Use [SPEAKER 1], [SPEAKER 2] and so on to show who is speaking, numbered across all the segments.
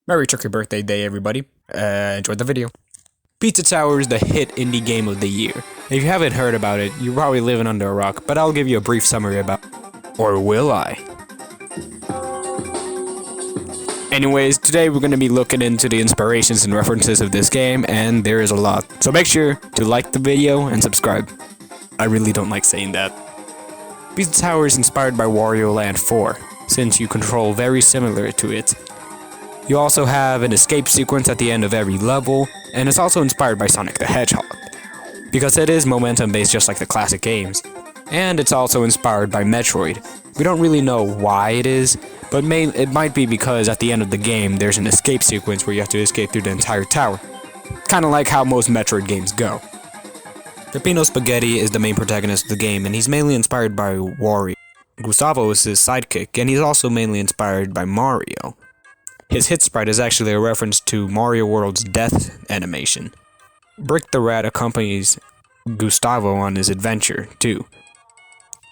[SPEAKER 1] Merry Turkey Birthday Day, everybody. Enjoy the video. Pizza Tower is the hit indie game of the year. If you haven't heard about it, you're probably living under a rock, but I'll give you a brief summary about it. Or will I? Anyways, today we're going to be looking into the inspirations and references of this game, and there is a lot. So make sure to like the video and subscribe. I really don't like saying that. Pizza Tower is inspired by Wario Land 4, since you control very similar to it. You also have an escape sequence at the end of every level, and it's also inspired by Sonic the Hedgehog, because it is momentum based just like the classic games. And it's also inspired by Metroid. We don't really know why it is, but it might be because at the end of the game there's an escape sequence where you have to escape through the entire tower. Kinda like how most Metroid games go. Peppino Spaghetti is the main protagonist of the game, and he's mainly inspired by Wario. Gustavo is his sidekick, and he's also mainly inspired by Mario. His hit sprite is actually a reference to Mario World's death animation. Brick the Rat accompanies Gustavo on his adventure, too.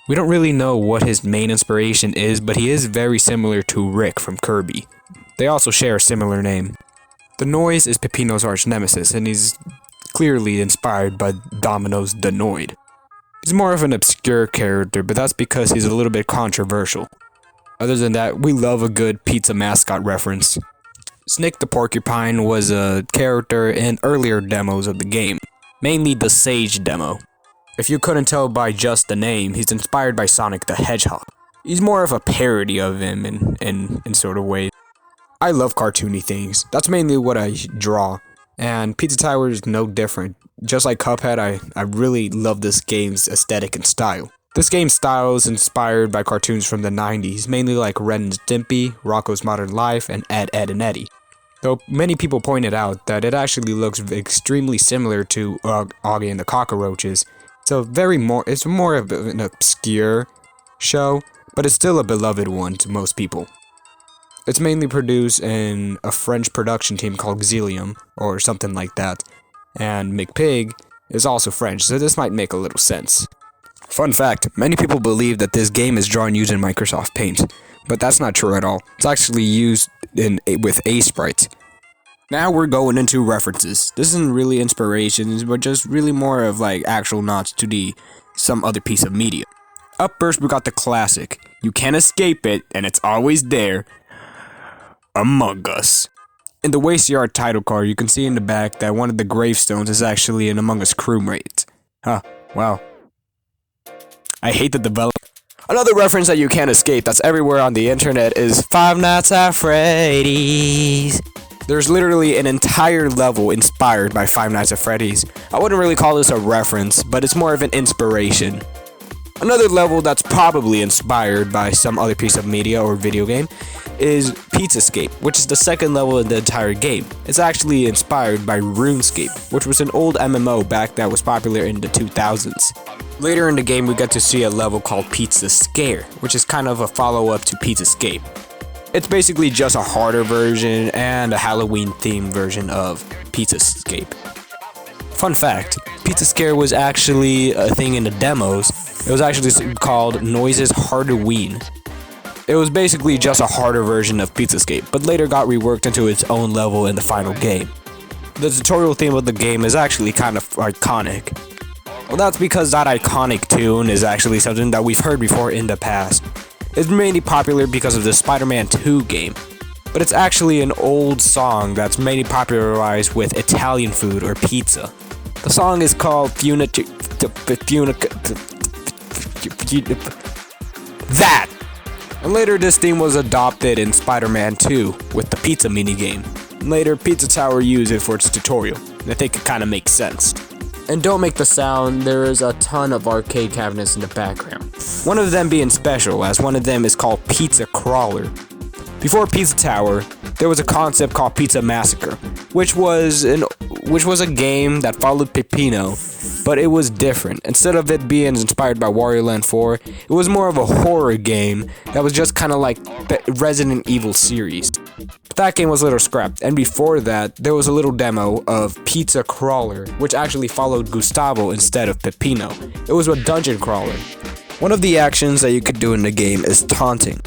[SPEAKER 1] We don't really know what his main inspiration is, but he is very similar to Rick from Kirby. They also share a similar name. The Noise is Peppino's arch nemesis, and he's clearly inspired by Domino's The Noid. He's more of an obscure character, but that's because he's a little bit controversial. Other than that, we love a good pizza mascot reference. Snick the Porcupine was a character in earlier demos of the game, mainly the Sage demo. If you couldn't tell by just the name, he's inspired by Sonic the Hedgehog. He's more of a parody of him in sort of ways. I love cartoony things. That's mainly what I draw, and Pizza Tower is no different. Just like Cuphead, I really love this game's aesthetic and style. This game's style is inspired by cartoons from the 90s, mainly like Ren and Stimpy, Rocko's Modern Life, and Ed, Edd n Eddy. Though many people pointed out that it actually looks extremely similar to Augie and the Cockroaches. It's more of an obscure show, but it's still a beloved one to most people. It's mainly produced in a French production team called Xilium, or something like that, and McPig is also French, so this might make a little sense. Fun fact, many people believe that this game is drawn using Microsoft Paint, but that's not true at all. It's actually used with A sprites. Now we're going into references. This isn't really inspirations, but just really more of like actual nods to some other piece of media. Up first we got the classic, you can't escape it and it's always there, Among Us. In the Waste Yard title card, you can see in the back that one of the gravestones is actually an Among Us crewmate. Huh, wow. I hate the development. Another reference that you can't escape that's everywhere on the internet is Five Nights at Freddy's. There's literally an entire level inspired by Five Nights at Freddy's. I wouldn't really call this a reference, but it's more of an inspiration. Another level that's probably inspired by some other piece of media or video game is Pizzascape, which is the second level in the entire game. It's actually inspired by RuneScape, which was an old MMO back that was popular in the 2000s. Later in the game, we get to see a level called Pizza Scare, which is kind of a follow-up to Pizzascape. It's basically just a harder version and a Halloween-themed version of Pizzascape. Fun fact, Pizza Scare was actually a thing in the demos. It was actually called Noises Hardoween. It was basically just a harder version of Pizzascape, but later got reworked into its own level in the final game. The tutorial theme of the game is actually kind of iconic. Well, that's because that iconic tune is actually something that we've heard before in the past. It's mainly popular because of the Spider-Man 2 game, but it's actually an old song that's mainly popularized with Italian food or pizza. The song is called That! And later this theme was adopted in Spider-Man 2 with the pizza minigame. And later Pizza Tower used it for its tutorial, and I think it kinda makes sense. And don't make the sound, there is a ton of arcade cabinets in the background. One of them being special, as one of them is called Pizza Crawler. Before Pizza Tower, there was a concept called Pizza Massacre, which was a game that followed Peppino, but it was different. Instead of it being inspired by Wario Land 4, it was more of a horror game that was just kind of like the Resident Evil series. But that game was a little scrapped, and before that, there was a little demo of Pizza Crawler, which actually followed Gustavo instead of Peppino. It was a dungeon crawler. One of the actions that you could do in the game is taunting.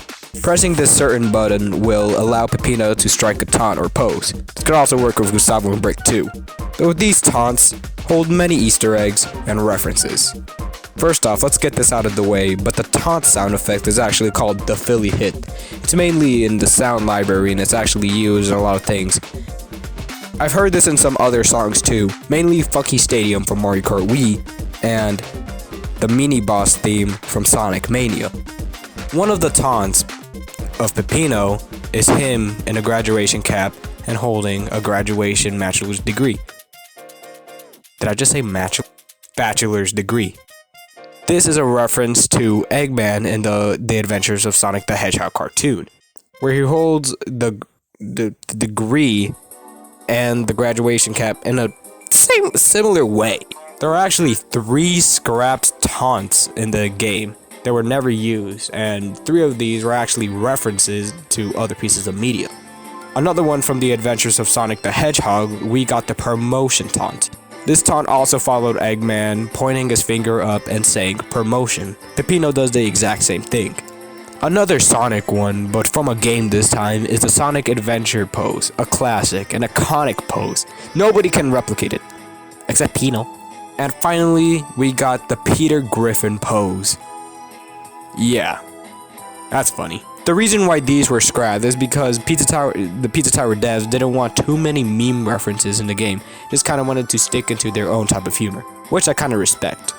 [SPEAKER 1] Pressing this certain button will allow Peppino to strike a taunt or pose. This could also work with Gustavo and Brick too. Though these taunts hold many Easter eggs and references. First off, let's get this out of the way, but the taunt sound effect is actually called the Philly hit. It's mainly in the sound library and it's actually used in a lot of things. I've heard this in some other songs too, mainly Funky Stadium from Mario Kart Wii and the mini boss theme from Sonic Mania. One of the taunts of Peppino is him in a graduation cap and holding a graduation bachelor's degree. Did I just say bachelor's degree? This is a reference to Eggman in the Adventures of Sonic the Hedgehog cartoon, where he holds the degree and the graduation cap in a similar way. There are actually 3 scrapped taunts in the game that were never used, and 3 of these were actually references to other pieces of media. Another one from the Adventures of Sonic the Hedgehog, we got the promotion taunt. This taunt also followed Eggman pointing his finger up and saying promotion. Peppino does the exact same thing. Another Sonic one, but from a game this time, is the Sonic Adventure pose, a classic, an iconic pose. Nobody can replicate it, except Pino. And finally, we got the Peter Griffin pose. Yeah, that's funny. The reason why these were scrapped is because the Pizza Tower devs didn't want too many meme references in the game. Just kind of wanted to stick into their own type of humor, which I kind of respect.